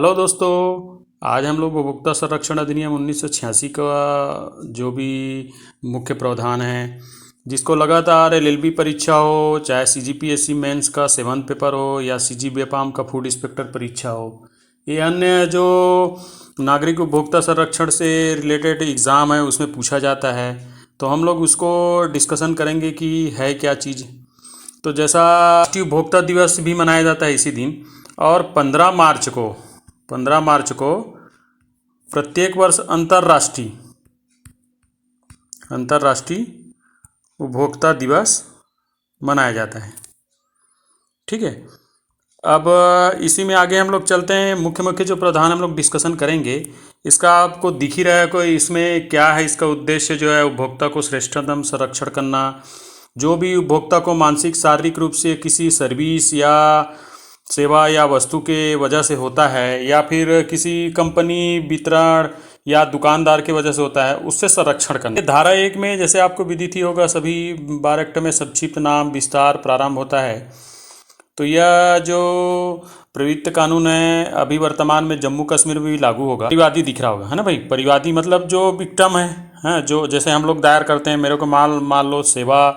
Hello दोस्तों। आज हम लोग उपभोक्ता संरक्षण अधिनियम 1986 का जो भी मुख्य प्रावधान है, जिसको लगातार एलएलबी परीक्षा हो, चाहे सीजीपीएससी मेंस का 7th पेपर हो या सीजी बेपाम का फूड इंस्पेक्टर परीक्षा हो, ये अन्य जो नागरिक उपभोक्ता संरक्षण से रिलेटेड एग्ज़ाम है उसमें पूछा जाता है। तो हम लोग उसको डिस्कशन करेंगे कि है क्या चीज़। तो जैसा राष्ट्रीय उपभोक्ता दिवस भी मनाया जाता है इसी दिन, और 15 मार्च को प्रत्येक वर्ष अंतर्राष्ट्रीय अंतर्राष्ट्रीय उपभोक्ता दिवस मनाया जाता है। ठीक है। अब इसी में आगे हम लोग चलते हैं। मुख्य मुख्य जो प्रावधान हम लोग डिस्कशन करेंगे, इसका आपको दिख ही रहा है कोई इसमें क्या है। इसका उद्देश्य जो है उपभोक्ता को श्रेष्ठतम संरक्षण करना। जो भी उपभोक्ता को मानसिक शारीरिक रूप से किसी सर्विस या सेवा या वस्तु के वजह से होता है, या फिर किसी कंपनी वितरण या दुकानदार के वजह से होता है, उससे संरक्षण करना। धारा 1 में जैसे आपको विदित ही होगा, सभी 12 एक्ट में संक्षिप्त नाम विस्तार प्रारंभ होता है। तो यह जो प्रवृत्त कानून है अभी वर्तमान में जम्मू कश्मीर में भी लागू होगा। परिवादी दिख रहा होगा, है ना भाई। परिवादी मतलब जो विक्टिम है, जो जैसे हम लोग दायर करते हैं, मेरे को मान लो सेवा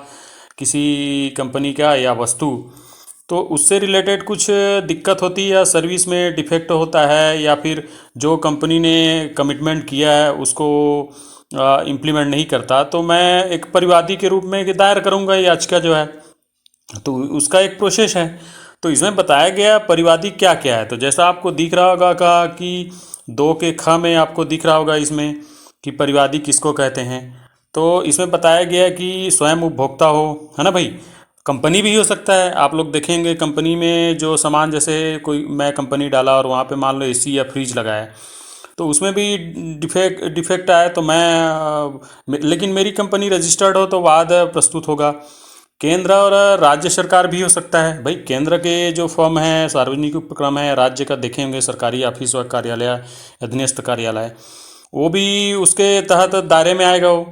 किसी कंपनी का या वस्तु, तो उससे रिलेटेड कुछ दिक्कत होती है या सर्विस में डिफेक्ट होता है, या फिर जो कंपनी ने कमिटमेंट किया है उसको इम्प्लीमेंट नहीं करता, तो मैं एक परिवादी के रूप में दायर करूँगा याचिका जो है। तो उसका एक प्रोसेस है। तो इसमें बताया गया परिवादी क्या क्या है। तो जैसा आपको दिख रहा होगा कि 2 के ख में आपको दिख रहा होगा इसमें कि परिवादी किसको कहते हैं। तो इसमें बताया गया कि स्वयं उपभोक्ता हो, है ना भाई। कंपनी भी हो सकता है। आप लोग देखेंगे कंपनी में जो सामान, जैसे कोई मैं कंपनी डाला और वहाँ पे मान लो एसी या फ्रिज लगाया, तो उसमें भी डिफेक्ट आया, तो लेकिन मेरी कंपनी रजिस्टर्ड हो तो वाद प्रस्तुत होगा। केंद्र और राज्य सरकार भी हो सकता है भाई। केंद्र के जो फर्म है, सार्वजनिक उपक्रम है, राज्य का देखेंगे सरकारी ऑफिस व कार्यालय, अधीनस्थ कार्यालय, वो भी उसके तहत दायरे में आएगा वो।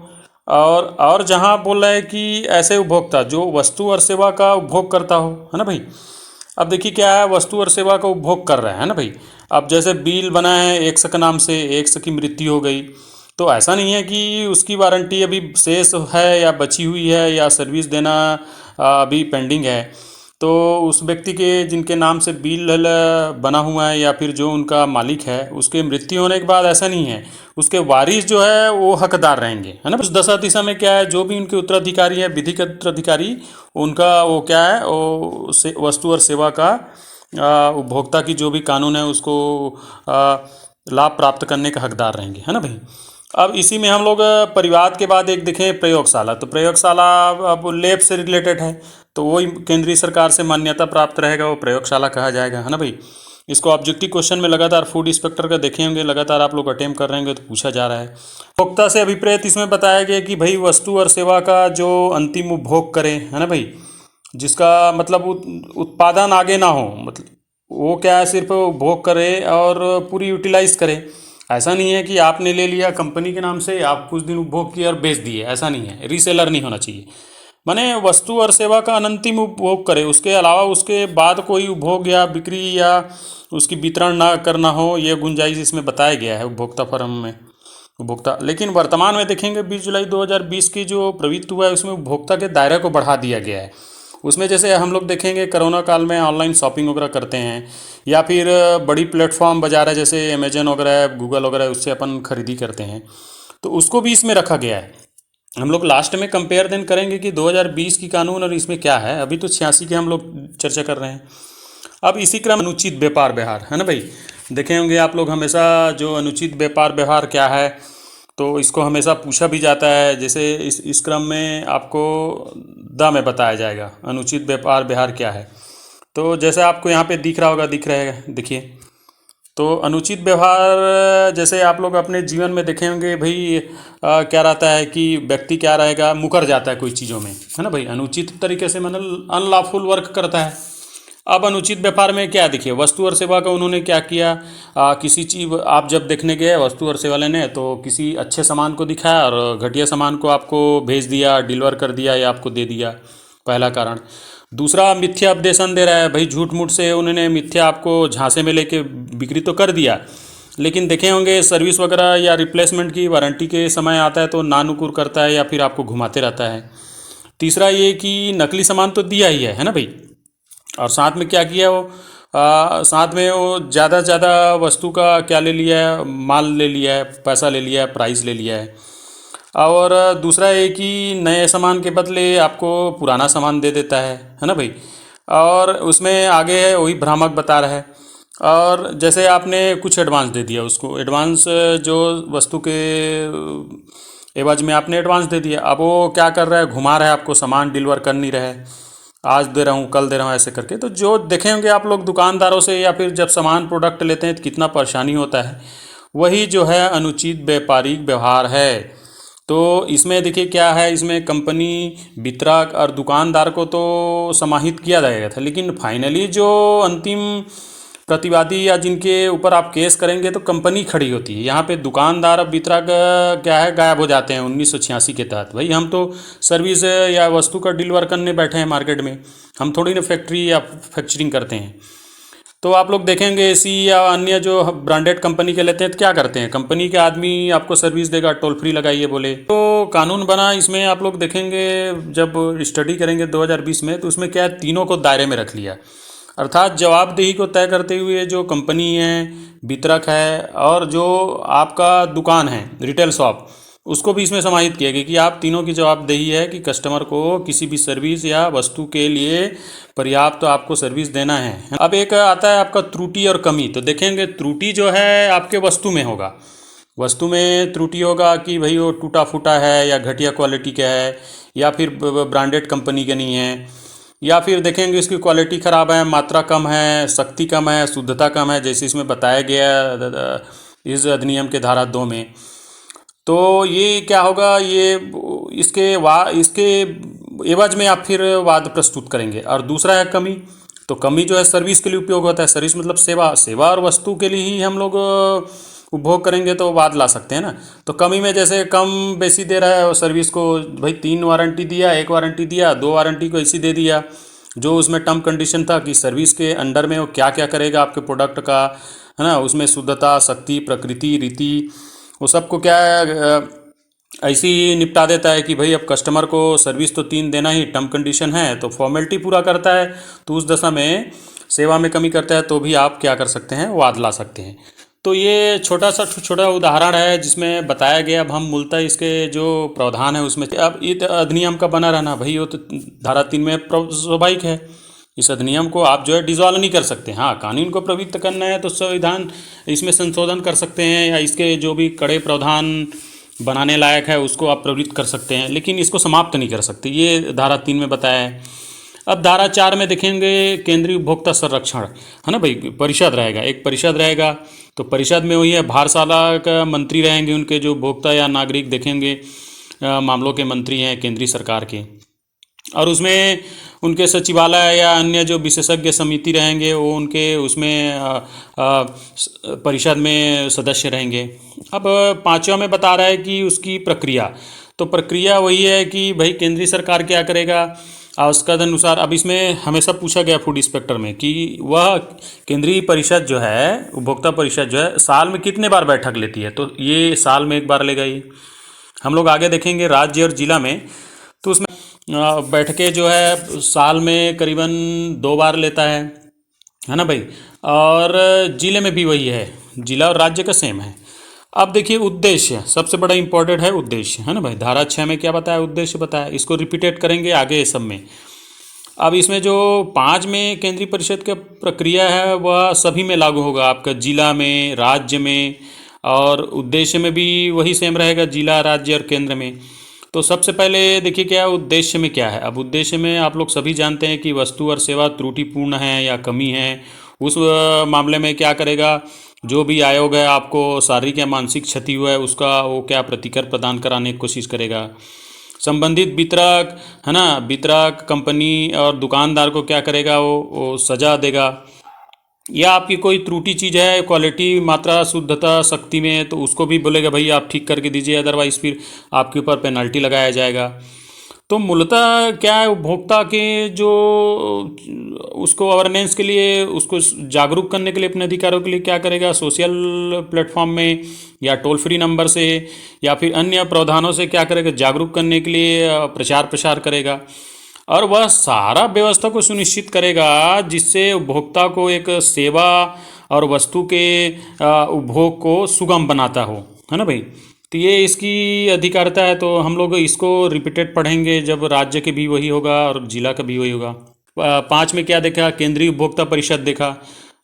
और जहाँ बोल रहा है कि ऐसे उपभोक्ता जो वस्तु और सेवा का उपभोग करता हो, है ना भाई। अब देखिए क्या है, वस्तु और सेवा का उपभोग कर रहा है ना भाई। अब जैसे बिल बना है एक्स के नाम से, एक्स की मृत्यु हो गई, तो ऐसा नहीं है कि उसकी वारंटी अभी शेष है या बची हुई है या सर्विस देना अभी पेंडिंग है। तो उस व्यक्ति के जिनके नाम से बिल बना हुआ है या फिर जो उनका मालिक है, उसके मृत्यु होने के बाद ऐसा नहीं है, उसके वारिस जो है वो हकदार रहेंगे, है ना। उस दशा दिशा में क्या है, जो भी उनके उत्तराधिकारी है, विधिक उत्तराधिकारी, उनका वो क्या है, वो वस्तु और सेवा का उपभोक्ता की जो भी कानून है उसको लाभ प्राप्त करने का हकदार रहेंगे, है ना भाई। अब इसी में हम लोग परिवाद के बाद एक देखें प्रयोगशाला। तो प्रयोगशाला अब लैब से रिलेटेड है, तो वही केंद्रीय सरकार से मान्यता प्राप्त रहेगा, वो प्रयोगशाला कहा जाएगा, है ना भाई। इसको ऑब्जेक्टिव क्वेश्चन में लगातार फूड इंस्पेक्टर का देखे होंगे, लगातार आप लोग अटेम्प्ट कर रहे होंगे, तो पूछा जा रहा है। उपभोक्ता से अभिप्रेत इसमें बताया गया कि भाई वस्तु और सेवा का जो अंतिम उपभोग करें, है ना भाई, जिसका मतलब उत्पादन आगे ना हो, मतलब वो क्या है, सिर्फ उपभोग करे और पूरी यूटिलाइज करे। ऐसा नहीं है कि आपने ले लिया कंपनी के नाम से, आप कुछ दिन उपभोग किए और बेच दिए, ऐसा नहीं है। रीसेलर नहीं होना चाहिए। माने वस्तु और सेवा का अनंतिम उपभोग करे, उसके अलावा उसके बाद कोई उपभोग या बिक्री या उसकी वितरण ना करना हो, यह गुंजाइश इसमें बताया गया है उपभोक्ता फर्म में। उपभोक्ता, लेकिन वर्तमान में देखेंगे 20 जुलाई 2020 की जो प्रवृत्ति हुआ है, उसमें उपभोक्ता के दायरे को बढ़ा दिया गया है। उसमें जैसे हम लोग देखेंगे कोरोना काल में ऑनलाइन शॉपिंग वगैरह करते हैं, या फिर बड़ी प्लेटफॉर्म बाजार है जैसे अमेजन वगैरह, गूगल वगैरह, उससे अपन खरीदी करते हैं, तो उसको भी इसमें रखा गया है। हम लोग लास्ट में कंपेयर देन करेंगे कि 2020 की कानून और इसमें क्या है। अभी तो 86 के हम लोग चर्चा कर रहे हैं। अब इसी क्रम अनुचित व्यापार व्यवहार, है ना भाई। देखे होंगे आप लोग हमेशा जो अनुचित व्यापार व्यवहार क्या है, तो इसको हमेशा पूछा भी जाता है। जैसे इस क्रम में आपको में बताया जाएगा अनुचित व्यापार व्यवहार क्या है। तो जैसे आपको यहाँ पे दिख रहा होगा, दिख रहेगा, देखिए। तो अनुचित व्यवहार जैसे आप लोग अपने जीवन में देखे होंगे भाई, क्या रहता है कि व्यक्ति क्या रहेगा, मुकर जाता है कोई चीज़ों में, है ना भाई। अनुचित तरीके से मतलब अनलॉफुल वर्क करता है। अब अनुचित व्यापार में क्या, देखिए वस्तु और सेवा का उन्होंने क्या किया, किसी चीज़ आप जब देखने गए वस्तु और सेवा लेने, तो किसी अच्छे सामान को दिखाया और घटिया सामान को आपको भेज दिया, डिलीवर कर दिया या आपको दे दिया, पहला कारण। दूसरा, मिथ्या उपदेशन दे रहा है, भाई झूठ मूठ से उन्होंने मिथ्या आपको झांसे में लेके बिक्री तो कर दिया, लेकिन देखे होंगे सर्विस वगैरह या रिप्लेसमेंट की वारंटी के समय आता है तो नानुकुर करता है या फिर आपको घुमाते रहता है। तीसरा ये कि नकली सामान तो दिया ही है ना भाई, और साथ में क्या किया वो, साथ में वो ज़्यादा से ज़्यादा वस्तु का क्या ले लिया है, माल ले लिया है, पैसा ले लिया है, प्राइस ले लिया है। और दूसरा है कि नए सामान के बदले आपको पुराना सामान दे देता है ना भाई। और उसमें आगे है वही भ्रामक बता रहा है। और जैसे आपने कुछ एडवांस दे दिया उसको, एडवांस जो वस्तु के एवज में आपने एडवांस दे दिया, अब वो क्या कर रहा है, घुमा रहा है आपको, सामान डिलीवर कर नहीं रहा है, आज दे रहा हूँ कल दे रहा हूँ ऐसे करके। तो जो देखे होंगे आप लोग दुकानदारों से या फिर जब सामान प्रोडक्ट लेते हैं तो कितना परेशानी होता है, वही जो है अनुचित व्यापारिक व्यवहार है। तो इसमें देखिए क्या है, इसमें कंपनी, वितरक और दुकानदार को तो समाहित किया जाएगा था, लेकिन फाइनली जो अंतिम प्रतिवादी या जिनके ऊपर आप केस करेंगे तो कंपनी खड़ी होती है। यहाँ पे दुकानदार और वितरक क्या है, गायब हो जाते हैं 1986 के तहत। भाई हम तो सर्विस या वस्तु का डिलीवर करने बैठे हैं मार्केट में, हम थोड़ी ना फैक्ट्री या फैक्चरिंग करते हैं। तो आप लोग देखेंगे एसी या अन्य जो ब्रांडेड कंपनी के लेते हैं तो क्या करते हैं, कंपनी के आदमी आपको सर्विस देगा, टोल फ्री लगाइए बोले। तो कानून बना, इसमें आप लोग देखेंगे जब स्टडी करेंगे 2020 में, तो उसमें क्या है, तीनों को दायरे में रख लिया। अर्थात जवाबदेही को तय करते हुए जो कंपनी है, वितरक है, और जो आपका दुकान है रिटेल शॉप, उसको भी इसमें समाहित किया गया कि आप तीनों की जवाबदेही है कि कस्टमर को किसी भी सर्विस या वस्तु के लिए पर्याप्त तो आपको सर्विस देना है। अब एक आता है आपका त्रुटि और कमी। तो देखेंगे त्रुटि जो है आपके वस्तु में होगा, वस्तु में त्रुटि होगा कि भाई वो टूटा फूटा है या घटिया क्वालिटी का है या फिर ब्रांडेड कंपनी का नहीं है, या फिर देखेंगे इसकी क्वालिटी ख़राब है, मात्रा कम है, शक्ति कम है, शुद्धता कम है, जैसे इसमें बताया गया इस अधिनियम के धारा 2 में। तो ये क्या होगा, ये इसके एवज में आप फिर वाद प्रस्तुत करेंगे। और दूसरा है कमी। तो कमी जो है सर्विस के लिए उपयोग होता है, सर्विस मतलब सेवा, सेवा और वस्तु के लिए ही हम लोग उपभोग करेंगे तो वाद ला सकते हैं ना। तो कमी में जैसे कम बेसी दे रहा है सर्विस को, भाई 3 वारंटी दिया, 1 वारंटी दिया, 2 वारंटी को ऐसी दे दिया, जो उसमें टर्म कंडीशन था कि सर्विस के अंडर में वो क्या क्या करेगा आपके प्रोडक्ट का, है ना, उसमें शुद्धता, शक्ति, प्रकृति, रीति, वो सबको क्या है ऐसे ही निपटा देता है कि भाई अब कस्टमर को सर्विस तो 3 देना ही टर्म कंडीशन है, तो फॉर्मेलिटी पूरा करता है। तो उस दशा में सेवा में कमी करता है तो भी आप क्या कर सकते हैं, वाद ला सकते हैं। तो ये छोटा उदाहरण है जिसमें बताया गया। अब हम मूलतः इसके जो प्रावधान है उसमें, अब ये अधिनियम का बना रहना भाई, वो तो धारा 3 में स्वाभाविक है। इस अधिनियम को आप जो है डिसॉल्व नहीं कर सकते। हाँ, कानून को प्रवृत्त करना है तो संविधान इसमें संशोधन कर सकते हैं या इसके जो भी कड़े प्रावधान बनाने लायक है उसको आप प्रवृत्त कर सकते हैं, लेकिन इसको समाप्त नहीं कर सकते। ये धारा 3 में बताया है। अब धारा 4 में देखेंगे केंद्रीय उपभोक्ता संरक्षण, है ना भाई, परिषद रहेगा, एक परिषद रहेगा। तो परिषद में वही है, भारसाला का मंत्री रहेंगे, उनके जो उपभोक्ता या नागरिक देखेंगे मामलों के मंत्री हैं केंद्रीय सरकार के। और उसमें उनके सचिवालय या अन्य जो विशेषज्ञ समिति रहेंगे वो उनके उसमें परिषद में सदस्य रहेंगे। अब 5वां में बता रहा है कि उसकी प्रक्रिया, तो प्रक्रिया वही है कि भाई केंद्रीय सरकार क्या करेगा आवश्यकता अनुसार। अब इसमें हमेशा पूछा गया फूड इंस्पेक्टर में कि वह केंद्रीय परिषद जो है, उपभोक्ता परिषद जो है, साल में कितने बार बैठक लेती है। तो ये साल में 1 बार लेगा। ये हम लोग आगे देखेंगे राज्य और जिला में, तो उसमें बैठकें जो है साल में करीबन 2 बार लेता है ना भाई। और जिले में भी वही है, जिला और राज्य का सेम है। अब देखिए उद्देश्य सबसे बड़ा इंपॉर्टेंट है, उद्देश्य, है ना भाई। धारा 6 में क्या बताया, उद्देश्य बताया, इसको रिपीटेट करेंगे आगे सब में। अब इसमें जो 5 में केंद्रीय परिषद का प्रक्रिया है वह सभी में लागू होगा, आपका जिला में, राज्य में, और उद्देश्य में भी वही सेम रहेगा, जिला, राज्य और केंद्र में। तो सबसे पहले देखिए क्या उद्देश्य में क्या है। अब उद्देश्य में आप लोग सभी जानते हैं कि वस्तु और सेवा त्रुटिपूर्ण है या कमी है, उस मामले में क्या करेगा, जो भी आयोग है आपको शारीरिक या मानसिक क्षति हुआ है उसका वो क्या प्रतिकर प्रदान कराने की कोशिश करेगा। संबंधित वितरक, है ना, वितरक कंपनी और दुकानदार को क्या करेगा, वो सजा देगा। या आपकी कोई त्रुटि चीज़ है, क्वालिटी, मात्रा, शुद्धता, शक्ति में, तो उसको भी बोलेगा भाई आप ठीक करके दीजिए, अदरवाइज फिर आपके ऊपर पेनल्टी लगाया जाएगा। तो मूलतः क्या है, उपभोक्ता के जो उसको अवेयरनेस के लिए, उसको जागरूक करने के लिए, अपने अधिकारों के लिए क्या करेगा, सोशल प्लेटफॉर्म में या टोल फ्री नंबर से या फिर अन्य प्रावधानों से क्या करेगा, जागरूक करने के लिए प्रचार प्रसार करेगा। और वह सारा व्यवस्था को सुनिश्चित करेगा जिससे उपभोक्ता को एक सेवा और वस्तु के उपभोग को सुगम बनाता हो, है ना भाई। तो ये इसकी अधिकारिता है। तो हम लोग इसको रिपीटेड पढ़ेंगे जब राज्य के भी वही होगा और जिला का भी वही होगा। 5 में क्या देखा, केंद्रीय उपभोक्ता परिषद देखा।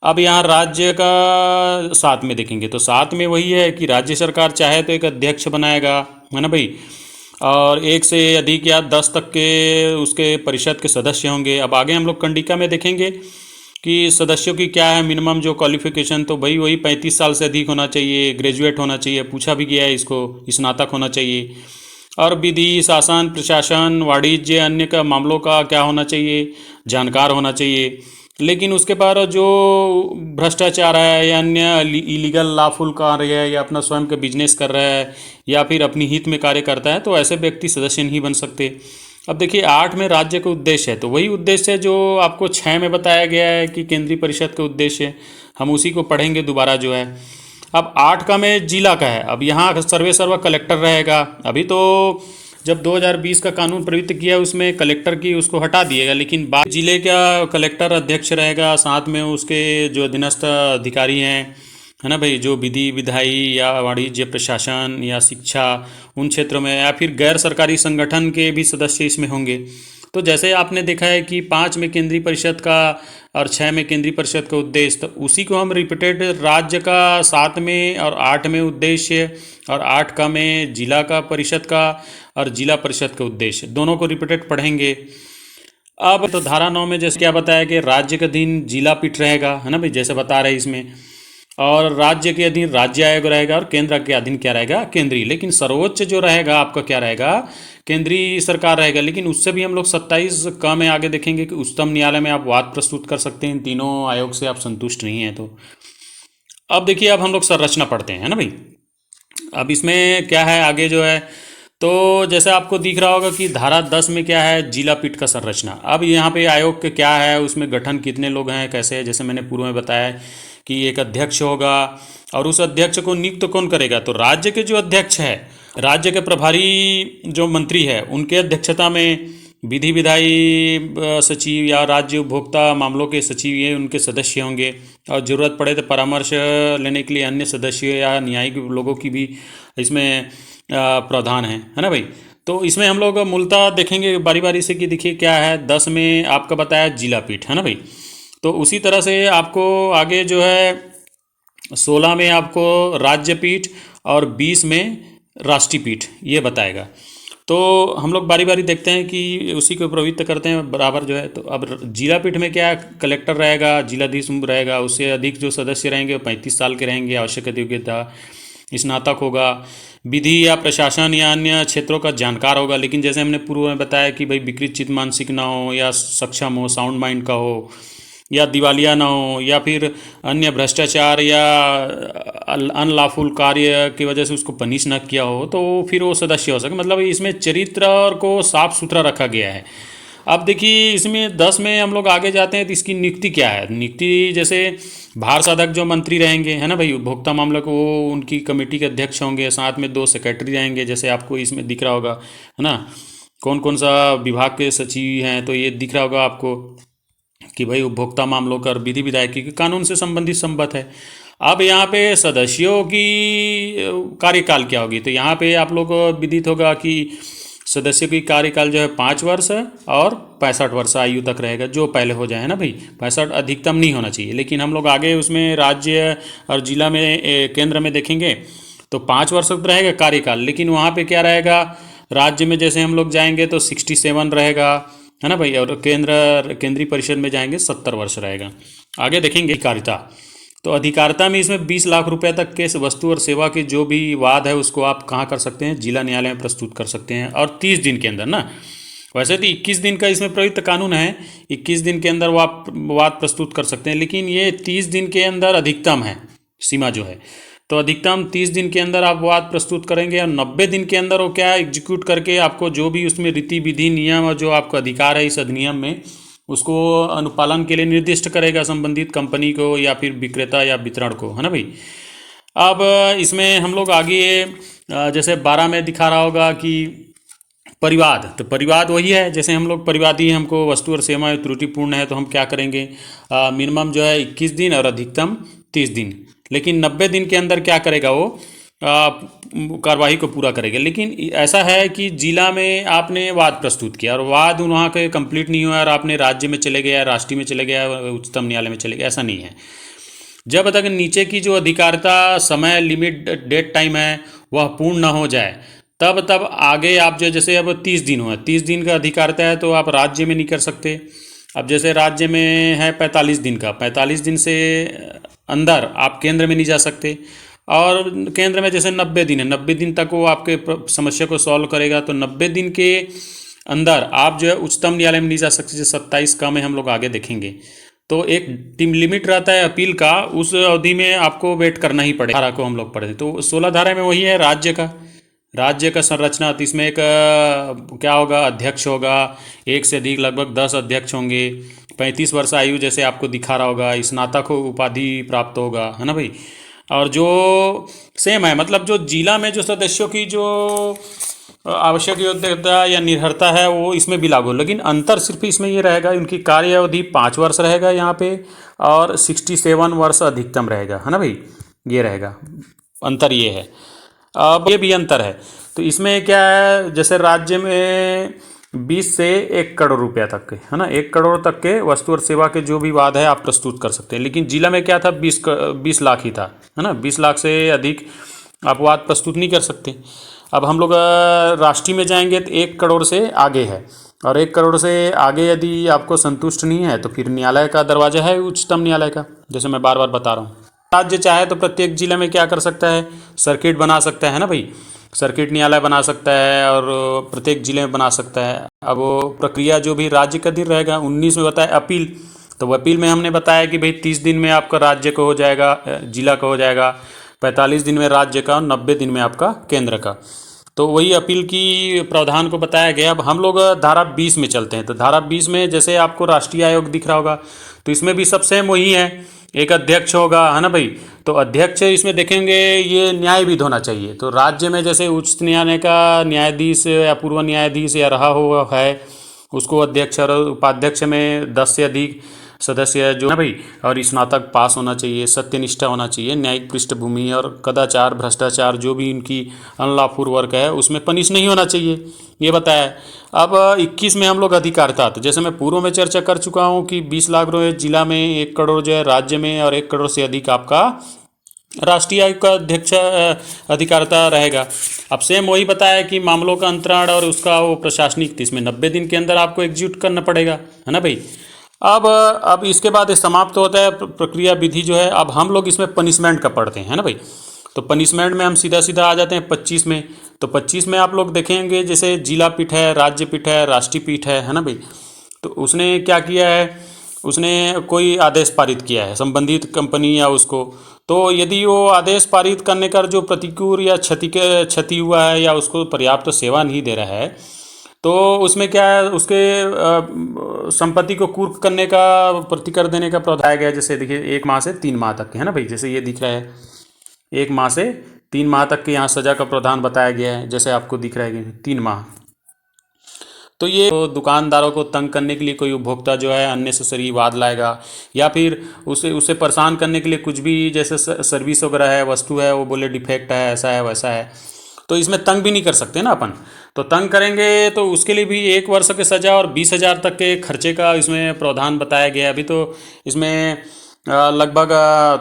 अब यहाँ राज्य का 7 में देखेंगे तो 7 में वही है कि राज्य सरकार चाहे तो एक अध्यक्ष बनाएगा, है ना भाई, और 1 से अधिक या 10 तक के उसके परिषद के सदस्य होंगे। अब आगे हम लोग कंडिका में देखेंगे कि सदस्यों की क्या है मिनिमम जो क्वालिफिकेशन, तो भाई वही 35 साल से अधिक होना चाहिए, ग्रेजुएट होना चाहिए, पूछा भी गया है इसको, स्नातक होना चाहिए। और विधि, शासन, प्रशासन, वाणिज्य, अन्य का मामलों का क्या होना चाहिए, जानकार होना चाहिए। लेकिन उसके बाद जो भ्रष्टाचार है या अन्य इलीगल लाफुल कार्य है या अपना स्वयं का बिजनेस कर रहा है या फिर अपनी हित में कार्य करता है, तो ऐसे व्यक्ति सदस्य नहीं बन सकते। अब देखिए 8 में राज्य का उद्देश्य है, तो वही उद्देश्य है जो आपको 6 में बताया गया है कि केंद्रीय परिषद का उद्देश्य है, हम उसी को पढ़ेंगे दोबारा जो है। अब 8 का में जिला का है। अब यहाँ सर्वे सर्वा कलेक्टर रहेगा। अभी तो जब 2020 का कानून प्रवृत्त किया उसमें कलेक्टर की उसको हटा दिएगा, लेकिन बाद जिले का कलेक्टर अध्यक्ष रहेगा, साथ में उसके जो अधीनस्थ अधिकारी हैं, है ना भाई, जो विधि विधायी या वाणिज्य प्रशासन या शिक्षा उन क्षेत्रों में या फिर गैर सरकारी संगठन के भी सदस्य इसमें होंगे। तो जैसे आपने देखा है कि 5 में केंद्रीय परिषद का और 6 में केंद्रीय परिषद का उद्देश्य, तो उसी को हम रिपीटेड राज्य का 7 में और 8 में उद्देश्य और 8 का में जिला का परिषद का और जिला परिषद का उद्देश्य, दोनों को रिपीटेड पढ़ेंगे। अब तो धारा 9 में जैसे क्या बताया कि राज्य के अधीन जिला पीठ रहेगा, है ना भाई, जैसे बता रहे इसमें, और राज्य के अधीन राज्य आयोग रहेगा और केंद्र के अधीन क्या रहेगा, केंद्रीय। लेकिन सर्वोच्च जो रहेगा आपका क्या रहेगा, केंद्रीय सरकार रहेगा। लेकिन उससे भी हम लोग 27 का में आगे देखेंगे कि उच्चतम न्यायालय में आप वाद प्रस्तुत कर सकते हैं, इन तीनों आयोग से आप संतुष्ट नहीं हैं तो। अब देखिए, अब हम लोग संरचना पढ़ते हैं, है ना भाई। अब इसमें क्या है आगे जो है, तो जैसे आपको दिख रहा होगा कि धारा 10 में क्या है, जिला पीठ का संरचना। अब यहाँ पे आयोग के क्या है, उसमें गठन कितने लोग हैं, कैसे है, जैसे मैंने पूर्व में बताया कि एक अध्यक्ष होगा और उस अध्यक्ष को नियुक्त कौन करेगा, तो राज्य के जो अध्यक्ष है, राज्य के प्रभारी जो मंत्री है, उनके अध्यक्षता में विधि विधायी सचिव या राज्य उपभोक्ता मामलों के सचिव ये उनके सदस्य होंगे। और ज़रूरत पड़े तो परामर्श लेने के लिए अन्य सदस्य या न्यायिक लोगों की भी इसमें प्रावधान है ना भाई। तो इसमें हम लोग मूलतः देखेंगे बारी बारी से कि देखिए क्या है, 10 में आपका बताया जिला पीठ, है ना भाई। तो उसी तरह से आपको आगे जो है 16 में आपको राज्य पीठ और 20 में राष्ट्रीय पीठ ये बताएगा। तो हम लोग बारी बारी देखते हैं कि उसी को प्रवृत्त करते हैं बराबर जो है। तो अब जिला पीठ में क्या, कलेक्टर रहेगा, जिलाधीश रहेगा, उससे अधिक जो सदस्य रहेंगे 35 साल के रहेंगे, आवश्यक योग्यता, स्नातक होगा, विधि या प्रशासन या अन्य क्षेत्रों का जानकार होगा। लेकिन जैसे हमने पूर्व में बताया कि भाई विकृत चित्त मानसिक ना हो या सक्षम हो, साउंड माइंड का हो, या दिवालिया ना हो, या फिर अन्य भ्रष्टाचार या अनलॉफुल कार्य की वजह से उसको पनिश ना किया हो, तो फिर वो सदस्य हो सके। मतलब इसमें चरित्र को साफ सुथरा रखा गया है। अब देखिए इसमें 10 में हम लोग आगे जाते हैं तो इसकी नियुक्ति क्या है। नियुक्ति जैसे भार साधक जो मंत्री रहेंगे, है ना भाई, उपभोक्ता मामले को वो उनकी कमेटी के अध्यक्ष होंगे, साथ में 2 सेक्रेटरी रहेंगे, जैसे आपको इसमें दिख रहा होगा, है ना, कौन कौन सा विभाग के सचिव हैं। तो ये दिख रहा होगा आपको कि भाई उपभोक्ता मामलों का विधि विधायकी के कानून से संबंधित संबद्ध है। अब यहाँ पे सदस्यों की कार्यकाल क्या होगी, तो यहाँ पे आप लोग विदित होगा कि सदस्य की कार्यकाल जो है 5 वर्ष और 65 वर्ष आयु तक रहेगा, जो पहले हो जाए, है ना भाई। 65 अधिकतम नहीं होना चाहिए। लेकिन हम लोग आगे उसमें राज्य और जिला में केंद्र में देखेंगे तो 5 वर्ष तक रहेगा कार्यकाल। लेकिन वहाँ पे क्या रहेगा, राज्य में जैसे हम लोग जाएंगे तो 67 रहेगा, है ना भाई, और केंद्रीय परिषद में जाएंगे 70 वर्ष रहेगा। आगे देखेंगे अधिकारिता। तो अधिकारिता में इसमें 20 लाख रुपए तक के वस्तु और सेवा के जो भी वाद है उसको आप कहाँ कर सकते हैं, जिला न्यायालय में प्रस्तुत कर सकते हैं, और 30 दिन के अंदर ना। वैसे तो 21 दिन का इसमें प्रयुक्त कानून है, 21 दिन के अंदर वो आप वाद प्रस्तुत कर सकते हैं, लेकिन ये 30 दिन के अंदर अधिकतम है सीमा जो है। तो अधिकतम 30 दिन के अंदर आप वाद प्रस्तुत करेंगे और 90 दिन के अंदर वो क्या एग्जीक्यूट करके आपको जो भी उसमें रीति विधि नियम और जो आपका अधिकार है इस अधिनियम में उसको अनुपालन के लिए निर्दिष्ट करेगा संबंधित कंपनी को या फिर विक्रेता या वितरण को, है ना भाई। अब इसमें हम लोग आगे जैसे 12 में दिखा रहा होगा कि परिवाद, तो परिवाद वही है, जैसे हम लोग परिवादी हमको वस्तु और सेवा त्रुटिपूर्ण है तो हम क्या करेंगे, मिनिमम जो है 21 दिन और अधिकतम 30 दिन, लेकिन 90 दिन के अंदर क्या करेगा वो कार्रवाई को पूरा करेगा। लेकिन ऐसा है कि जिला में आपने वाद प्रस्तुत किया और वाद वहाँ के कंप्लीट नहीं हुआ और आपने राज्य में चले गया, राष्ट्रीय में चले गया, उच्चतम न्यायालय में चले गया, ऐसा नहीं है। जब तक नीचे की जो अधिकारिता समय लिमिट डेट टाइम है वह पूर्ण न हो जाए तब आगे आप जो जैसे अब 30 दिन हुआ, 30 दिन का अधिकारिता है तो आप राज्य में नहीं कर सकते। अब जैसे राज्य में है 45 दिन का, 45 दिन से अंदर आप केंद्र में नहीं जा सकते, और केंद्र में जैसे 90 दिन है, 90 दिन तक वो आपके समस्या को सॉल्व करेगा, तो 90 दिन के अंदर आप जो है उच्चतम न्यायालय में नहीं जा सकते। 27 का में हम लोग आगे देखेंगे। तो एक टीम लिमिट रहता है अपील का, उस अवधि में आपको वेट करना ही पड़ेगा। धारा को हम लोग पढ़े तो 16 धारा में वही है राज्य का संरचना। तो इसमें एक क्या होगा, अध्यक्ष होगा, एक से अधिक लगभग 10 अध्यक्ष होंगे, 35 वर्ष आयु जैसे आपको दिखा रहा होगा, स्नातक उपाधि प्राप्त होगा, है ना भाई। और जो सेम है, मतलब जो जिला में जो सदस्यों की जो आवश्यक योग्यता या निर्भरता है वो इसमें भी लागू, लेकिन अंतर सिर्फ इसमें ये रहेगा, उनकी कार्य अवधि 5 वर्ष रहेगा यहाँ पे और 67 वर्ष अधिकतम रहेगा, है ना भाई। ये रहेगा अंतर, ये है। अब ये भी अंतर है। तो इसमें क्या है, जैसे राज्य में 20 से 1 करोड़ रुपया तक के, है ना, 1 करोड़ तक के वस्तु और सेवा के जो भी वाद है आप प्रस्तुत कर सकते हैं। लेकिन जिला में क्या था, 20 लाख ही था, है ना, 20 लाख से अधिक आप वाद प्रस्तुत नहीं कर सकते। अब हम लोग राष्ट्रीय में जाएंगे तो 1 करोड़ से आगे है, और 1 करोड़ से आगे यदि आपको संतुष्ट नहीं है तो फिर न्यायालय का दरवाजा है, उच्चतम न्यायालय का, जैसे मैं बार बार बता रहा हूँ। राज्य चाहे तो प्रत्येक जिले में क्या कर सकता है, सर्किट बना सकता है ना भाई, सर्किट न्यायालय बना सकता है और प्रत्येक जिले में बना सकता है। अब वो प्रक्रिया जो भी राज्य का दिन रहेगा। 19 में बताया अपील, तो अपील में हमने बताया कि भाई 30 दिन में आपका राज्य का हो जाएगा, जिला का हो जाएगा, 45 दिन में राज्य का और 90 दिन में आपका केंद्र का। तो वही अपील की प्रावधान को बताया गया। अब हम लोग धारा 20 में चलते हैं। तो धारा 20 में जैसे आपको राष्ट्रीय आयोग दिख रहा होगा, तो इसमें भी सब सेम वही है, एक अध्यक्ष होगा, है ना भाई। तो अध्यक्ष इसमें देखेंगे ये न्यायविद होना चाहिए। तो राज्य में जैसे उच्च न्यायालय का न्यायाधीश या पूर्व न्यायाधीश या रहा हुआ है, उसको अध्यक्ष, और उपाध्यक्ष में 10 से अधिक सदस्य जो है भाई, और स्नातक पास होना चाहिए, सत्यनिष्ठा होना चाहिए, न्यायिक पृष्ठभूमि, और कदाचार भ्रष्टाचार जो भी इनकी अनलॉफुल वर्क है उसमें पनिश नहीं होना चाहिए, ये बताया है। अब 21 में हम लोग अधिकारिता, तो जैसे मैं पूर्व में चर्चा कर चुका हूँ कि 20 लाख रुपये जिला में, 1 करोड़ जो है राज्य में, और 1 करोड़ से अधिक आपका राष्ट्रीय आयोग का अध्यक्ष अधिकारिता रहेगा। अब सेम वही बताया कि मामलों का अंतराल और उसका वो प्रशासनिक, इसमें 90 दिन के अंदर आपको एग्जीक्यूट करना पड़ेगा, है ना भाई। अब इसके बाद समाप्त होता है प्रक्रिया विधि जो है। अब हम लोग इसमें पनिशमेंट का पढ़ते हैं, है ना भाई। तो पनिशमेंट में हम सीधा सीधा आ जाते हैं 25 में। तो 25 में आप लोग देखेंगे जैसे जिला पीठ है, राज्य पीठ है, राष्ट्रीय पीठ है ना भाई। तो उसने क्या किया है, उसने कोई आदेश पारित किया है संबंधित कंपनी या उसको, तो यदि वो आदेश पारित करने का जो प्रतिकूल या क्षति हुआ है या उसको पर्याप्त सेवा नहीं दे रहा है, तो उसमें क्या है, उसके संपत्ति को कुर्क करने का, प्रतिकर देने का प्रावधान गया। जैसे देखिए 1 माह से 3 माह तक के, है ना भाई, जैसे ये दिख रहा है 1 माह से 3 माह तक के यहाँ सजा का प्रावधान बताया गया है, जैसे आपको दिख रहा है 3 माह। तो ये तो दुकानदारों को तंग करने के लिए कोई उपभोक्ता जो है अननेसेसरी वाद लाएगा, या फिर उसे परेशान करने के लिए कुछ भी, जैसे सर्विस वगैरह है, वस्तु है, वो बोले डिफेक्ट है, ऐसा है वैसा है, तो इसमें तंग भी नहीं कर सकते ना अपन। तो तंग करेंगे तो उसके लिए भी 1 वर्ष की सज़ा और 20,000 तक के खर्चे का इसमें प्रावधान बताया गया है। अभी तो इसमें लगभग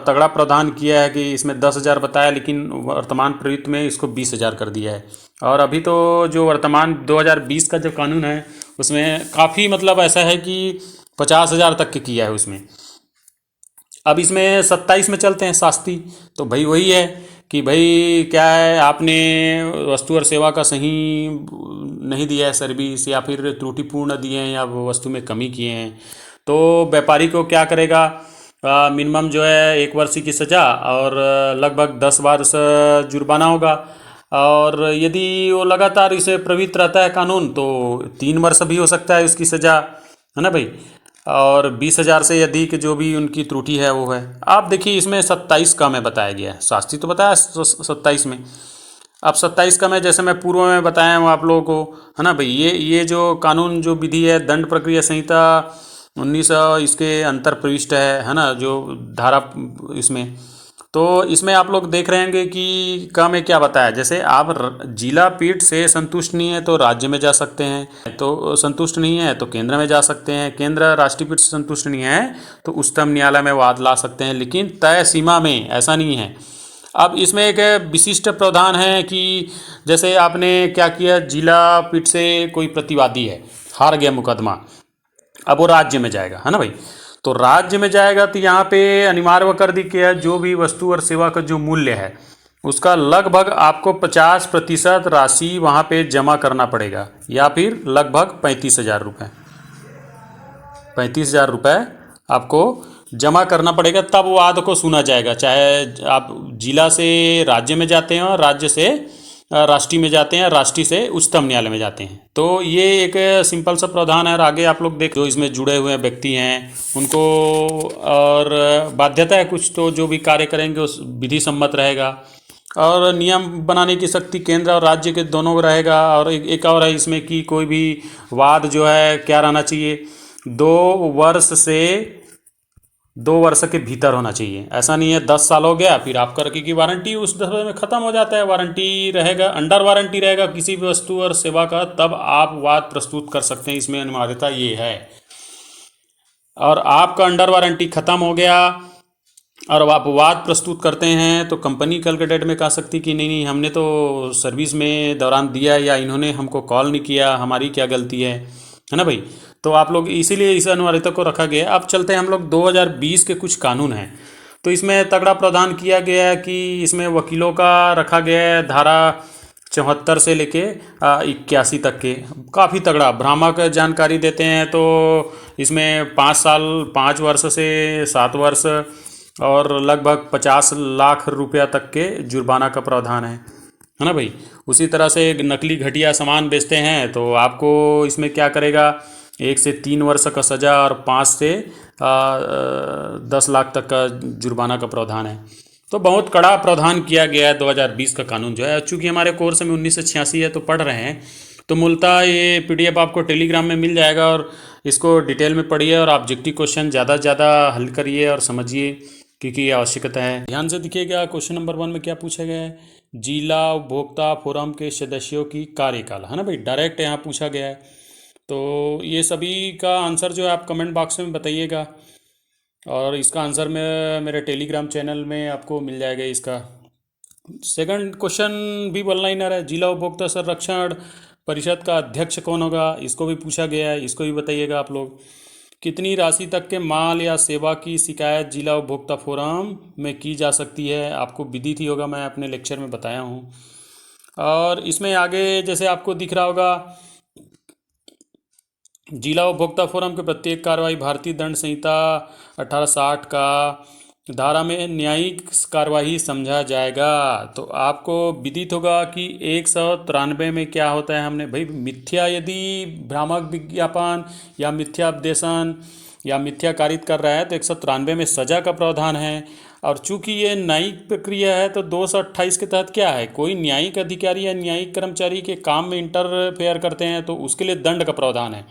तगड़ा प्रावधान किया है कि इसमें 10,000 बताया, लेकिन वर्तमान प्रयुक्त में इसको 20,000 कर दिया है। और अभी तो जो वर्तमान 2020 का जो कानून है उसमें काफ़ी मतलब ऐसा है कि 50,000 तक के किया है उसमें। अब इसमें 27 में चलते हैं, शास्ति। तो भाई वही है कि भाई क्या है, आपने वस्तु और सेवा का सही नहीं दिया है सर्विस, या फिर त्रुटिपूर्ण दिए हैं, या वस्तु में कमी किए हैं, तो व्यापारी को क्या करेगा, मिनिमम जो है 1 वर्ष की सज़ा और लगभग 10 वर्ष जुर्माना होगा। और यदि वो लगातार इसे प्रवृत्त रहता है कानून तो 3 वर्ष भी हो सकता है उसकी सज़ा, है ना भाई। और 20,000 से अधिक जो भी उनकी त्रुटि है वो है। आप देखिए इसमें 27 का में बताया गया है, शास्त्री तो बताया 27 में। अब 27 का मैं जैसे मैं पूर्व में बताया हूँ आप लोगों को, है ना भाई। ये जो कानून जो विधि है दंड प्रक्रिया संहिता 1900 इसके अंतर प्रविष्ट है ना, जो धारा इसमें। तो इसमें आप लोग देख रहे होंगे कि का में क्या बताया, जैसे आप जिला पीठ से संतुष्ट नहीं है तो राज्य में जा सकते हैं, तो संतुष्ट नहीं है तो केंद्र में जा सकते हैं, केंद्र राष्ट्रीय पीठ से संतुष्ट नहीं है तो उच्चतम न्यायालय में वाद ला सकते हैं, लेकिन तय सीमा में, ऐसा नहीं है। अब इसमें एक विशिष्ट प्रावधान है कि जैसे आपने क्या किया, जिला पीठ से कोई प्रतिवादी है, हार गया मुकदमा, अब वो राज्य में जाएगा, है ना भाई। तो राज्य में जाएगा तो यहाँ पे अनिवार्य कर दी कि जो भी वस्तु और सेवा का जो मूल्य है उसका लगभग आपको 50% राशि वहाँ पे जमा करना पड़ेगा, या फिर लगभग 35,000 रुपये, 35,000 रुपये आपको जमा करना पड़ेगा, तब वाद को सुना जाएगा। चाहे आप जिला से राज्य में जाते हैं और राज्य से राष्ट्रीय में जाते हैं, राष्ट्रीय से उच्चतम न्यायालय में जाते हैं। तो ये एक सिंपल सा प्रावधान है। और आगे आप लोग देख, जो इसमें जुड़े हुए व्यक्ति हैं उनको और बाध्यता है कुछ, तो जो भी कार्य करेंगे उस विधि सम्मत रहेगा। और नियम बनाने की शक्ति केंद्र और राज्य के दोनों को रहेगा। और एक और है इसमें कि कोई भी वाद जो है क्या रहना चाहिए, 2 वर्ष के भीतर होना चाहिए। ऐसा नहीं है 10 साल हो गया फिर आप करके की वारंटी उस 10 में ख़त्म हो जाता है, वारंटी रहेगा, अंडर वारंटी रहेगा किसी भी वस्तु और सेवा का, तब आप वाद प्रस्तुत कर सकते हैं। इसमें अनिवार्यता ये है। और आपका अंडर वारंटी ख़त्म हो गया और आप वाद प्रस्तुत करते हैं तो कंपनी कल के डेट में कह सकती कि नहीं नहीं, हमने तो सर्विस में दौरान दिया या इन्होंने हमको कॉल नहीं किया, हमारी क्या गलती है ना भाई। तो आप लोग इसीलिए इस अनिवार्यता को रखा गया। अब चलते हैं हम लोग 2020 के कुछ कानून हैं, तो इसमें तगड़ा प्रावधान किया गया है कि इसमें वकीलों का रखा गया है धारा 74 से लेके 81 तक के, काफ़ी तगड़ा भ्रामक जानकारी देते हैं। तो इसमें 5 साल 5 वर्ष से 7 वर्ष और लगभग 50 लाख रुपया तक के जुर्माना का प्रावधान है ना भाई। उसी तरह से नकली घटिया सामान बेचते हैं तो आपको इसमें क्या करेगा, 1 से 3 वर्ष का सज़ा और 5 से 10 लाख तक का जुर्माना का प्रावधान है। तो बहुत कड़ा प्रावधान किया गया है 2020 का कानून जो है। चूँकि हमारे कोर्स में 1986 है तो पढ़ रहे हैं, तो मूलतः ये PDF आपको टेलीग्राम में मिल जाएगा और इसको डिटेल में पढ़िए और ऑब्जेक्टिव क्वेश्चन ज़्यादा से ज़्यादा हल करिए और समझिए, क्योंकि ये आवश्यकता है। ध्यान से देखिएगा, क्वेश्चन नंबर 1 में क्या पूछा गया है, जिला उपभोक्ता फोरम के सदस्यों की कार्यकाल, है ना भाई, डायरेक्ट यहाँ पूछा गया है। तो ये सभी का आंसर जो है आप कमेंट बॉक्स में बताइएगा और इसका आंसर में मेरे टेलीग्राम चैनल में आपको मिल जाएगा। इसका सेकंड क्वेश्चन भी वन लाइनर है, जिला उपभोक्ता संरक्षण परिषद का अध्यक्ष कौन होगा, इसको भी पूछा गया है, इसको भी बताइएगा आप लोग। कितनी राशि तक के माल या सेवा की शिकायत जिला उपभोक्ता फोरम में की जा सकती है, आपको विदित ही होगा, मैं अपने लेक्चर में बताया हूँ। और इसमें आगे जैसे आपको दिख रहा होगा, जिला उपभोक्ता फोरम के प्रत्येक कार्रवाई भारतीय दंड संहिता 1860 का धारा में न्यायिक कार्यवाही समझा जाएगा। तो आपको विदित होगा कि 193 में क्या होता है, हमने भाई मिथ्या यदि भ्रामक विज्ञापन या मिथ्या उपदेशन या मिथ्या कारित कर रहा है तो 193 में सजा का प्रावधान है। और चूंकि ये न्यायिक प्रक्रिया है तो 228 के तहत क्या है, कोई न्यायिक अधिकारी या न्यायिक कर्मचारी के काम में इंटरफेयर करते हैं तो उसके लिए दंड का प्रावधान है।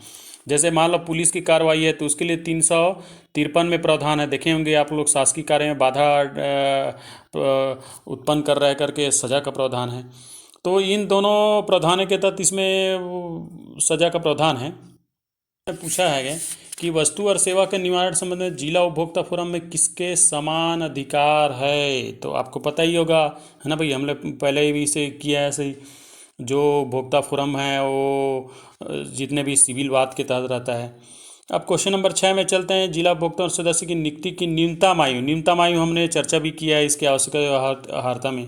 जैसे मान लो पुलिस की कार्रवाई है तो उसके लिए 353 में प्रावधान है, देखे होंगे आप लोग, शासकीय कार्य में बाधा उत्पन्न कर रहा है करके सजा का प्रावधान है। तो इन दोनों प्रावधानों के तहत इसमें सजा का प्रावधान है। पूछा है कि वस्तु और सेवा के निवारण संबंध में जिला उपभोक्ता फोरम में किसके समान अधिकार है, तो आपको पता ही होगा, है ना भाई, हमने पहले भी इसे किया है। सही, जो उपभोक्ता फोरम है वो जितने भी सिविल वाद के तहत रहता है। अब क्वेश्चन नंबर 6 में चलते हैं, जिला उपभोक्ता सदस्य की नियुक्ति की न्यूनतम आयु हमने चर्चा भी किया है इसके आवश्यकता में।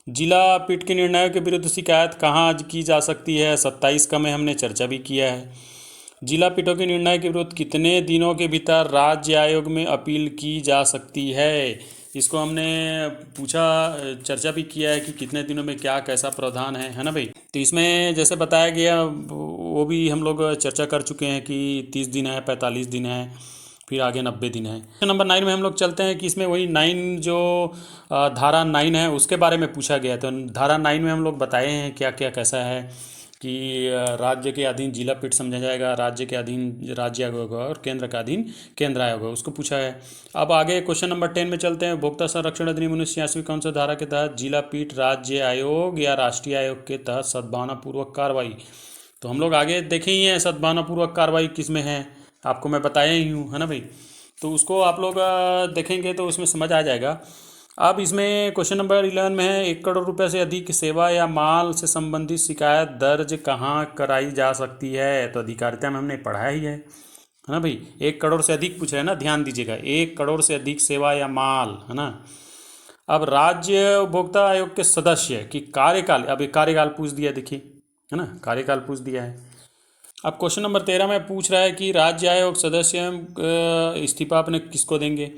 जिला पीठ के निर्णयों के विरुद्ध शिकायत कहाँ की जा सकती है, 27 का में हमने चर्चा भी किया है। जिला पीठों के निर्णय के विरुद्ध कितने दिनों के भीतर राज्य आयोग में अपील की जा सकती है? इसको हमने पूछा, चर्चा भी किया है कि कितने दिनों में क्या कैसा प्रावधान है ना भाई। तो इसमें जैसे बताया गया वो भी हम लोग चर्चा कर चुके हैं कि 30 दिन है, 45 दिन है, फिर आगे 90 दिन है। नंबर 9 में हम लोग चलते हैं कि इसमें वही 9 जो धारा 9 है उसके बारे में पूछा गया। तो धारा 9 में हम लोग बताए हैं क्या क्या कैसा है कि राज्य के अधीन जिला पीठ समझा जाएगा, राज्य के अधीन राज्य आयोग होगा और केंद्र का अधीन केंद्र आयोग होगा, उसको पूछा है। अब आगे क्वेश्चन नंबर 10 में चलते हैं। उपभोक्ता संरक्षण अधिनियम 1986 कौन सा धारा के तहत जिला पीठ राज्य आयोग या राष्ट्रीय आयोग के तहत सद्भावनापूर्वक कार्रवाई? तो हम लोग आगे देखे ही हैं सद्भावनापूर्वक कार्रवाई किस में है, आपको मैं बताया ही हूँ, है ना भाई। तो उसको आप लोग देखेंगे तो उसमें समझ आ जाएगा। अब इसमें क्वेश्चन नंबर 11 में है 1 करोड़ रुपए से अधिक सेवा या माल से संबंधित शिकायत दर्ज कहाँ कराई जा सकती है? तो अधिकारिता में हमने पढ़ा ही है ना भाई। 1 करोड़ से अधिक पूछ रहे हैं ना, ध्यान दीजिएगा, 1 करोड़ से अधिक सेवा या माल, है ना। अब राज्य उपभोक्ता आयोग के सदस्य की कार्यकाल, अब ये कार्यकाल पूछ दिया, देखिए, है ना, कार्यकाल पूछ दिया है। अब क्वेश्चन नंबर 13 में पूछ रहा है कि राज्य आयोग सदस्य इस्तीफा अपने किसको देंगे?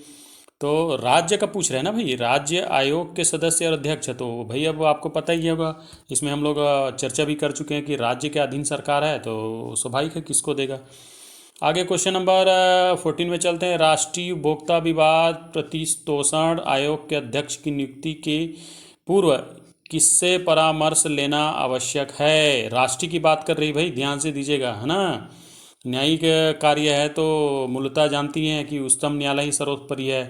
तो राज्य का पूछ रहे हैं ना भाई, राज्य आयोग के सदस्य और अध्यक्ष। तो भाई अब आपको पता ही होगा, इसमें हम लोग चर्चा भी कर चुके हैं कि राज्य के अधीन सरकार है तो स्वाभाविक है किसको देगा। आगे क्वेश्चन नंबर 14 में चलते हैं। राष्ट्रीय उपभोक्ता विवाद प्रतितोषण आयोग के अध्यक्ष की नियुक्ति के पूर्व किससे परामर्श लेना आवश्यक है? राष्ट्रीय की बात कर रही भाई, ध्यान से दीजिएगा, है ना। न्यायिक कार्य है तो मूलतः जानती हैं कि उच्चतम न्यायालय ही सर्वोपरि है।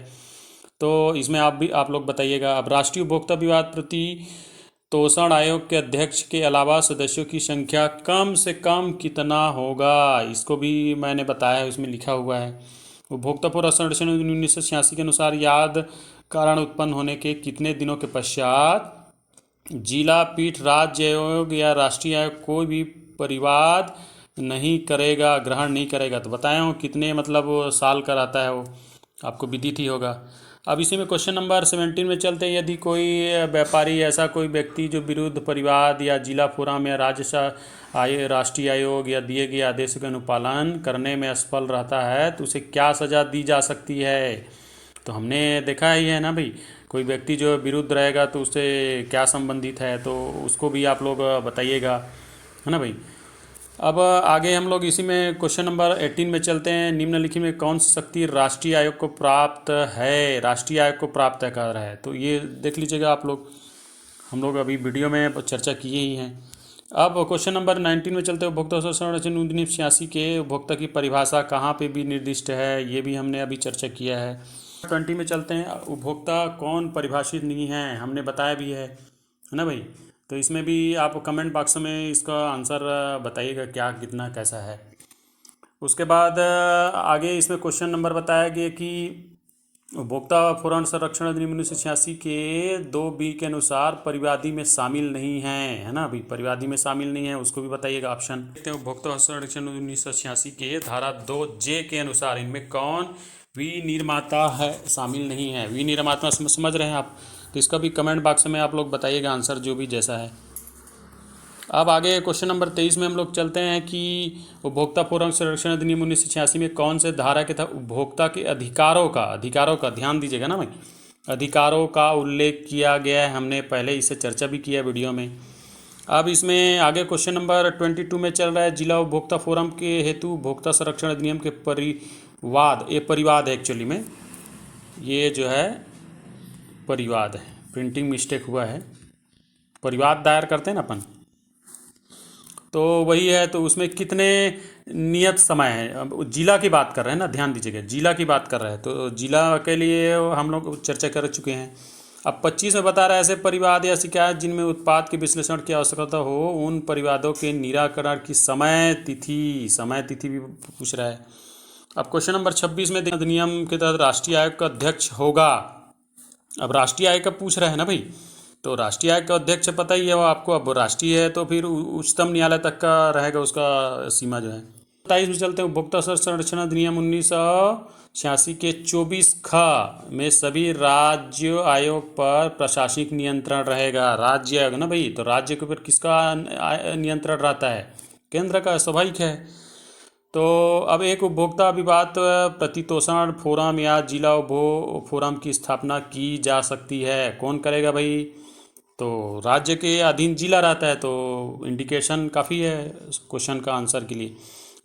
तो इसमें आप लोग बताइएगा। अब राष्ट्रीय उपभोक्ता विवाद प्रतितोषण आयोग के अध्यक्ष के अलावा सदस्यों की संख्या कम से कम कितना होगा? इसको भी मैंने बताया है, उसमें लिखा हुआ है। उपभोक्ता पूर्व संरक्षण 1986 के अनुसार याद कारण उत्पन्न होने के कितने दिनों के पश्चात जिला पीठ राज्य आयोग या राष्ट्रीय आयोग कोई भी परिवाद नहीं करेगा, ग्रहण नहीं करेगा? तो बताया हूँ कितने मतलब साल का रहता है वो, आपको विदित ही होगा। अब इसी में क्वेश्चन नंबर 17 में चलते हैं। यदि कोई व्यापारी ऐसा कोई व्यक्ति जो विरुद्ध परिवाद या जिला फोरम या राष्ट्रीय आयोग या दिए गए आदेशों के अनुपालन करने में असफल रहता है तो उसे क्या सज़ा दी जा सकती है? तो हमने देखा ही है ना भाई, कोई व्यक्ति जो विरुद्ध रहेगा तो उससे क्या संबंधित है, तो उसको भी आप लोग बताइएगा, है ना भाई। अब आगे हम लोग इसी में क्वेश्चन नंबर 18 में चलते हैं। निम्नलिखित में कौन सी शक्ति राष्ट्रीय आयोग को प्राप्त है? राष्ट्रीय आयोग को प्राप्त कर रहा है तो ये देख लीजिएगा आप लोग, हम लोग अभी वीडियो में चर्चा किए ही हैं। अब क्वेश्चन नंबर 19 में चलते हैं। उपभोक्ता संरक्षण 1986 के उपभोक्ता की परिभाषा कहाँ पे भी निर्दिष्ट है, ये भी हमने अभी चर्चा किया है। 20 में चलते हैं। उपभोक्ता कौन परिभाषित नहीं है, हमने बताया भी है ना भाई। तो इसमें भी आप कमेंट बॉक्स में इसका आंसर बताइएगा क्या कितना कैसा है। उसके बाद आगे इसमें क्वेश्चन नंबर बताया गया कि उपभोक्ता पूर्व संरक्षण अधिनियम 1986 के 2B के अनुसार परिवादी में शामिल नहीं है, है ना अभी परिवादी में शामिल नहीं है, उसको भी बताइएगा ऑप्शन। देखते हैं उपभोक्ता संरक्षण 1986 के धारा 2J के अनुसार इनमें कौन विनिर्माता है, शामिल नहीं है। विनिर्माता समझ रहे हैं आप? तो इसका भी कमेंट बॉक्स में आप लोग बताइएगा आंसर जो भी जैसा है। अब आगे क्वेश्चन नंबर 23 में हम लोग चलते हैं कि उपभोक्ता पूर्व संरक्षण अधिनियम 1986 में कौन से धारा के तहत उपभोक्ता के अधिकारों का ध्यान दीजिएगा ना भाई, अधिकारों का उल्लेख किया गया है। हमने पहले इससे चर्चा भी किया वीडियो में। अब इसमें आगे क्वेश्चन नंबर 22 में चल रहा है। जिला उपभोक्ता फोरम के हेतु उपभोक्ता संरक्षण अधिनियम के परिवाद, ये परिवाद है एक्चुअली में, ये जो है परिवाद है, प्रिंटिंग मिस्टेक हुआ है, परिवाद दायर करते हैं ना अपन, तो वही है। तो उसमें कितने नियत समय है, अब जिला की बात कर रहे हैं ना, ध्यान दीजिएगा, जिला की बात कर रहे हैं। तो जिला के लिए हम लोग चर्चा कर चुके हैं। अब 25 में बता रहा है ऐसे परिवाद या शिकायत जिनमें उत्पाद के विश्लेषण की आवश्यकता हो, उन परिवादों के निराकरण की समय तिथि भी पूछ रहा है। अब क्वेश्चन नंबर 26 में अधिनियम के तहत राष्ट्रीय आयोग का अध्यक्ष होगा। अब राष्ट्रीय आयोग का पूछ रहे हैं ना भाई, तो राष्ट्रीय आयोग का अध्यक्छ पता ही है वो आपको। अब राष्ट्रीय है तो फिर उच्चतम न्यायालय तक का रहेगा उसका सीमा जो है। 27 में चलते हैं। उपभोक्ता संरक्षण अधिनियम 1986 के 24 में सभी राज्य आयोग पर प्रशासनिक नियंत्रण रहेगा। राज्य आयोग ना भाई, तो राज्य के ऊपर किसका नियंत्रण रहता है? केंद्र का, स्वाभाविक है। तो अब एक उपभोक्ता विवाद प्रतितोषण फोरम या जिला उपभोग फोरम की स्थापना की जा सकती है। कौन करेगा भाई? तो राज्य के अधीन जिला रहता है, तो इंडिकेशन काफ़ी है क्वेश्चन का आंसर के लिए।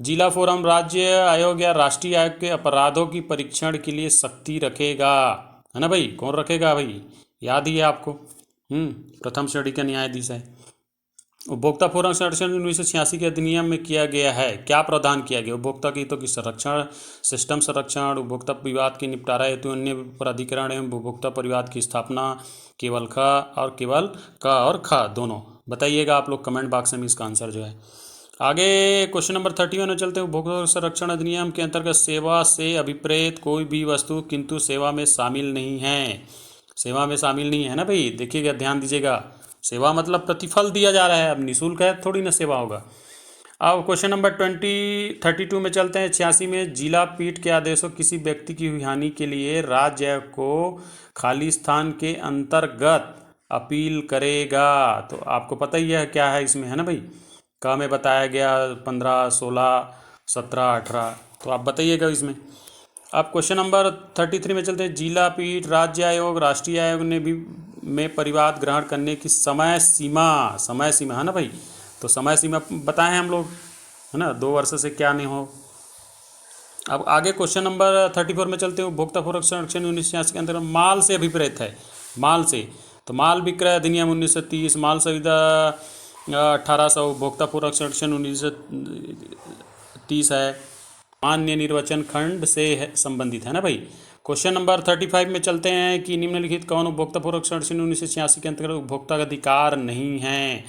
जिला फोरम राज्य आयोग या राष्ट्रीय आयोग के अपराधों की परीक्षण के लिए सख्ती रखेगा, है ना भाई? कौन रखेगा भाई? याद ही है आपको। प्रथम श्रेणी का न्यायाधीश है। उपभोक्ता फोरम संरक्षण 1986 के अधिनियम में किया गया है। क्या प्रावधान किया गया? उपभोक्ता के हितों की संरक्षण, सिस्टम संरक्षण, उपभोक्ता विवाद के निपटारा हेतु अन्य प्राधिकरण एवं उपभोक्ता परिवाद की स्थापना। केवल ख और केवल क और ख दोनों बताइएगा आप लोग कमेंट बॉक्स में इसका आंसर जो है। आगे क्वेश्चन नंबर 31 में चलते हैं। उपभोक्ता संरक्षण अधिनियम के अंतर्गत सेवा से अभिप्रेत कोई भी वस्तु किंतु सेवा में शामिल नहीं है। सेवा में शामिल नहीं है ना भाई? देखिएगा, ध्यान दीजिएगा। सेवा मतलब प्रतिफल दिया जा रहा है, अब निःशुल्क है थोड़ी ना सेवा होगा। अब क्वेश्चन नंबर 32 में चलते हैं। 86 में जिला पीठ के आदेशों किसी व्यक्ति की हुई हानि के लिए राज्य को खाली स्थान के अंतर्गत अपील करेगा। तो आपको पता ही है क्या है इसमें, है ना भाई? का में बताया गया 15, 16, 17, 18, तो आप बताइएगा इसमें। अब क्वेश्चन नंबर 33 में चलते हैं। जिला पीठ, राज्य आयोग, राष्ट्रीय आयोग ने भी में परिवाद ग्रहण करने की समय सीमा है ना भाई? तो समय सीमा बताएं हम लोग, है ना? 2 वर्ष से क्या नहीं हो। अब आगे क्वेश्चन नंबर 34 में चलते हैं। उपभोक्ता पूर्वक संरक्षण 1986 के अंतर्गत माल से अभिप्रेत है। माल से, तो माल विक्रय अधिनियम 1930, माल संविदा 1800, उपभोक्ता पूर्वक संरक्षण 1930 है। मान्य निर्वचन खंड से संबंधित है ना भाई? क्वेश्चन नंबर 35 में चलते हैं कि निम्नलिखित कौन उपभोक्ता पूर्वक संरक्षण 1986 के अंतर्गत उपभोक्ता का अधिकार नहीं है?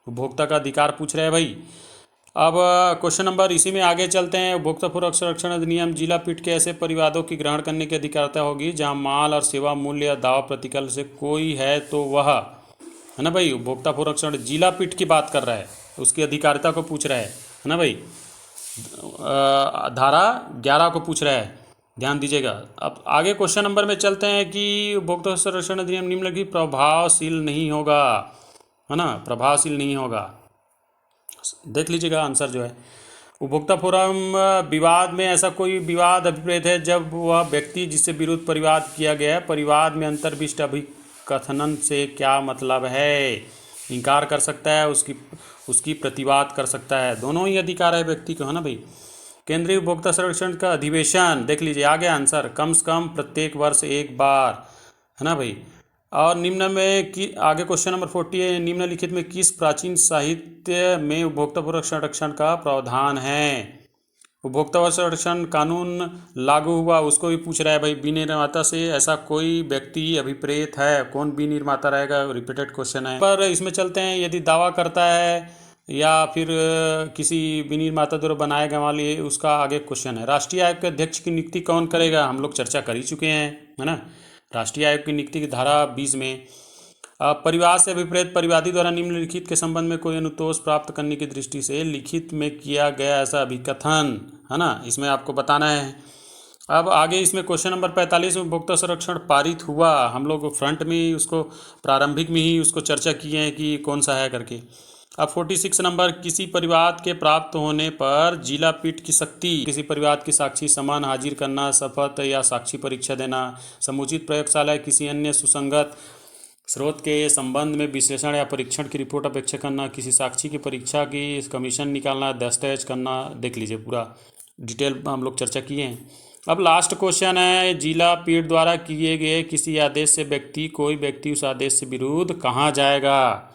उपभोक्ता का अधिकार पूछ रहे हैं भाई। अब क्वेश्चन नंबर इसी में आगे चलते हैं। उपभोक्ता पूर्वक संरक्षण अधिनियम जिला पीठ के ऐसे परिवादों की ग्रहण करने की अधिकारिता होगी जहां माल और सेवा मूल्य या दावा प्रतिकल से कोई है तो वह, है ना भाई? उपभोक्ता पूर्वक संरक्षण जिला पीठ की बात कर रहा है, उसकी अधिकारिता को पूछ रहा है ना भाई? धारा 11 को पूछ रहा है, ध्यान दीजिएगा। अब आगे क्वेश्चन नंबर में चलते हैं कि उपभोक्ता संरक्षण अधिनियम निम्नलिखित प्रभावशील नहीं होगा, है ना? प्रभावशील नहीं होगा, देख लीजिएगा आंसर जो है। उपभोक्ता फोरम विवाद में ऐसा कोई विवाद अभिप्रेत है जब वह व्यक्ति जिससे विरुद्ध परिवाद किया गया है, परिवाद में अंतर्विष्ट अभिकथन से क्या मतलब है? इनकार कर सकता है, उसकी प्रतिवाद कर सकता है, दोनों ही अधिकार है व्यक्ति को, है ना भाई? केंद्रीय उपभोक्ता संरक्षण का अधिवेशन देख लीजिए, आगे आंसर कम से कम प्रत्येक वर्ष एक बार, है ना भाई? और निम्न में कि आगे क्वेश्चन नंबर 40 है। निम्नलिखित में किस प्राचीन साहित्य में उपभोक्ता पूर्वक संरक्षण का प्रावधान है? उपभोक्ता संरक्षण कानून लागू हुआ, उसको भी पूछ रहा है भाई। विनिर्माता से ऐसा कोई व्यक्ति अभिप्रेत है? कौन विनिर्माता रहेगा? रिपीटेड क्वेश्चन है। पर इसमें चलते हैं। यदि दावा करता है या फिर किसी विनिर्माता द्वारा बनाए गए वाले, उसका आगे क्वेश्चन है। राष्ट्रीय आयोग के अध्यक्ष की नियुक्ति कौन करेगा? हम लोग चर्चा कर ही चुके हैं, है ना? राष्ट्रीय आयोग की नियुक्ति की धारा 20 में। परिवाद से विपरीत परिवादी द्वारा निम्नलिखित के संबंध में कोई अनुतोष प्राप्त करने की दृष्टि से लिखित में किया गया ऐसा अभिकथन, है ना? इसमें आपको बताना है। अब आगे इसमें क्वेश्चन नंबर 45 में उपभोक्ता संरक्षण पारित हुआ, हम लोग फ्रंट में ही उसको प्रारंभिक में ही उसको चर्चा किए हैं कि कौन सा है करके। अब 46 नंबर, किसी परिवाद के प्राप्त होने पर जिला पीठ की शक्ति, किसी परिवाद की साक्षी समान हाजिर करना, शपथ या साक्षी परीक्षा देना, समुचित प्रयोगशाला किसी अन्य सुसंगत स्रोत के संबंध में विश्लेषण या परीक्षण की रिपोर्ट अपेक्षा करना, किसी साक्षी की परीक्षा की कमीशन निकालना, दस्तावेज करना, देख लीजिए पूरा डिटेल हम लोग चर्चा किए हैं। अब लास्ट क्वेश्चन है, जिला पीठ द्वारा किए गए किसी आदेश से कोई व्यक्ति उस आदेश से विरुद्ध कहाँ जाएगा?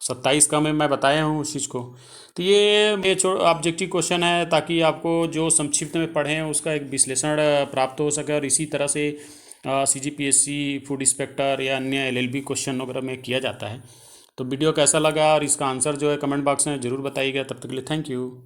27 का मैं बताया हूँ उस चीज़ को। तो ये ऑब्जेक्टिव क्वेश्चन है, ताकि आपको जो संक्षिप्त में पढ़ें उसका एक विश्लेषण प्राप्त हो सके। और इसी तरह से CGPSC, फूड इंस्पेक्टर या अन्य LLB क्वेश्चन वगैरह में किया जाता है। तो वीडियो कैसा लगा और इसका आंसर जो है कमेंट बॉक्स में ज़रूर बताइएगा। तब तक के लिए थैंक यू।